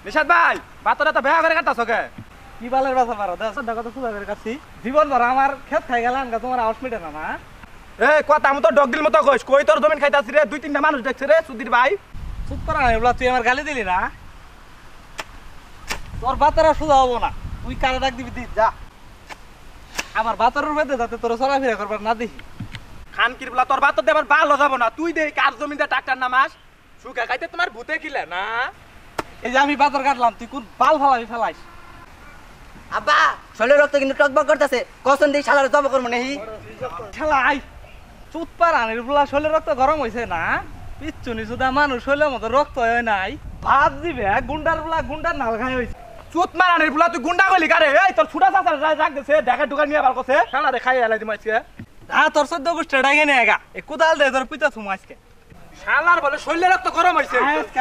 নিশাদ ভাই বাতটা তো বেয়া করে কাটতাছ কে? কি বালের বাসা পারো দশ টাকা তো সুদা করে কাটছি জীবন ভর আমার খেত খাই গেলাম তোমার আওয়াজ মিটে না না এই কথা মতো ডগদিল মতো কইস কই তোর জমিন খাইতাছি রে দুই তিনটা মানুষ দেখছে রে সুধীর ভাই। চুপ করা নাই বলা তুই আমার গালি দিলি না তোর বাতারা সুদা হবো না তুই কারে ডাক দিবি দিস যা আমার বাতারের মধ্যে যাতে তোর চলাফেরা করবার না দেখি খানকির বলা তোর বাতর দেবার ভালো যাব না তুই দে কার জমিতে ট্রাক্টর নামাস সুখা খাইতে তোমার ভূতে খিলে না। এই যে আমি বাতার কাটলাম তুই কোন বাল ফালাবি ফেলাইস আব্বা শরীরের রক্ত কিন্তু টকবক করতেছে কসন দিয়ে শালারে জব করবো নেই খেলাই চুত পারানির বলা শরীরের রক্ত গরম হয়েছে না পিচ্ছুনি সুদা মানুষ শরীরের মতো রক্ত হয় নাই ভাত দিবে গুন্ডার বলা গুন্ডার নাল খাই হয়েছে চুত মারানির বলা তুই গুন্ডা গলি কারে এই তোর ছুটা চাচা রাখ দেছে দেখা ঢুকা নিয়ে বার করছে শালা রে খাই এলাই দিম আজকে। হ্যাঁ তোর 14 গোষ্ঠী ডাকে নে একা এ কোদাল দে তোর পিতা থুম আজকে শালার বলে শরীরের রক্ত গরম হইছে। আজকে